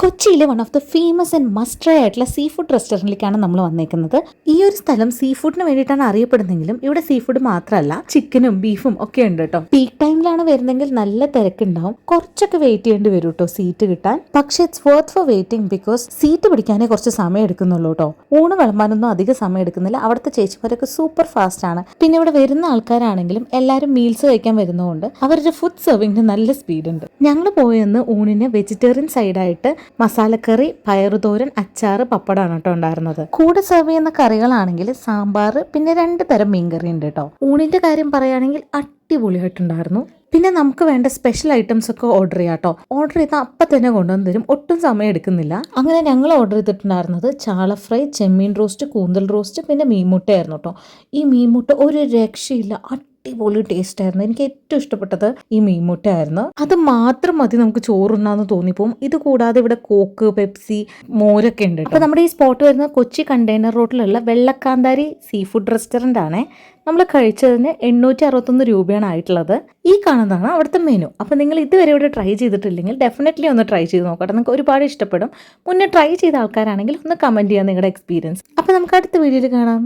കൊച്ചിയിലെ one of the famous and must try ആയിട്ടുള്ള sea food റെസ്റ്റോറൻറ്റിലേക്കാണ് നമ്മൾ വന്നേക്കുന്നത്. ഈ ഒരു സ്ഥലം സീ ഫുഡിന് വേണ്ടിയിട്ടാണ് അറിയപ്പെടുന്നെങ്കിലും ഇവിടെ സീ ഫുഡ് മാത്രമല്ല ചിക്കനും ബീഫും ഒക്കെ ഉണ്ട് കേട്ടോ. പീക്ക് ടൈമിലാണ് വരുന്നെങ്കിൽ നല്ല തിരക്കുണ്ടാവും, കുറച്ചൊക്കെ വെയിറ്റ് ചെയ്യേണ്ടി വരും കേട്ടോ സീറ്റ് കിട്ടാൻ. പക്ഷെ it's worth for waiting because seat പിടിക്കാനേ കുറച്ച് സമയം എടുക്കുന്നുള്ളൂ കേട്ടോ. ഊണ് വിളമ്പാനൊന്നും അധികം സമയം എടുക്കുന്നില്ല. അവിടുത്തെ ചേച്ചിമാരൊക്കെ സൂപ്പർ ഫാസ്റ്റ് ആണ്. പിന്നെ ഇവിടെ വരുന്ന ആൾക്കാരാണെങ്കിലും എല്ലാവരും മീൽസ് കഴിക്കാൻ വരുന്നതുകൊണ്ട് അവരുടെ ഫുഡ് സെർവിങ്ങിന് നല്ല സ്പീഡ് ഉണ്ട്. ഞങ്ങൾ പോയെന്ന് ഊണിന് വെജിറ്റേറിയൻ സൈഡായിട്ട് മസാലക്കറി, പയറുതോരൻ, അച്ചാറ്, പപ്പടമാണ് കേട്ടോ ഉണ്ടായിരുന്നത്. കൂടെ സെർവ് ചെയ്യുന്ന കറികളാണെങ്കിൽ സാമ്പാർ, പിന്നെ 2 തരം മീൻകറി ഉണ്ട് കേട്ടോ. ഊണിന്റെ കാര്യം പറയുകയാണെങ്കിൽ അടിപൊളിയായിട്ടുണ്ടായിരുന്നു. പിന്നെ നമുക്ക് വേണ്ട സ്പെഷ്യൽ ഐറ്റംസ് ഒക്കെ ഓർഡർ ചെയ്യാം കേട്ടോ. ഓർഡർ ചെയ്താൽ അപ്പം തന്നെ കൊണ്ടുവന്ന് തരും, ഒട്ടും സമയം എടുക്കുന്നില്ല. അങ്ങനെ ഞങ്ങൾ ഓർഡർ ചെയ്തിട്ടുണ്ടായിരുന്നത് ചാള ഫ്രൈ, ചെമ്മീൻ റോസ്റ്റ്, കൂന്തൽ റോസ്റ്റ്, പിന്നെ മീൻമുട്ടയായിരുന്നു കേട്ടോ. ഈ മീൻമുട്ട ഒരു രക്ഷയില്ല, അടിപൊളി ടേസ്റ്റ് ആയിരുന്നു. എനിക്ക് ഏറ്റവും ഇഷ്ടപ്പെട്ടത് ഈ മീൻമുട്ടയായിരുന്നു. അത് മാത്രം മതി നമുക്ക് ചോറുണ്ണാന്ന് തോന്നിപ്പോവും. ഇത് കൂടാതെ ഇവിടെ കോക്ക്, പെപ്സി, മോരൊക്കെ ഉണ്ട്. അപ്പോൾ നമ്മുടെ ഈ സ്പോട്ട് വരുന്നത് കൊച്ചി കണ്ടെയ്നർ റോഡിലുള്ള വെള്ളക്കാന്താരി സീ ഫുഡ് റെസ്റ്റോറൻ്റ് ആണ്. നമ്മൾ കഴിച്ചതിന് 861 രൂപയാണ് ആയിട്ടുള്ളത്. ഈ കാണുന്നതാണ് അവിടുത്തെ മെനു. അപ്പോൾ നിങ്ങൾ ഇതുവരെ ഇവിടെ ട്രൈ ചെയ്തിട്ടില്ലെങ്കിൽ ഡെഫിനറ്റ്ലി ഒന്ന് ട്രൈ ചെയ്ത് നോക്കട്ടെ, നിങ്ങൾക്ക് ഒരുപാട് ഇഷ്ടപ്പെടും. മുന്നേ ട്രൈ ചെയ്ത ആൾക്കാരാണെങ്കിൽ ഒന്ന് കമൻറ്റ് ചെയ്യാം നിങ്ങളുടെ എക്സ്പീരിയൻസ്. അപ്പോൾ നമുക്ക് അടുത്ത വീഡിയോയിൽ കാണാം.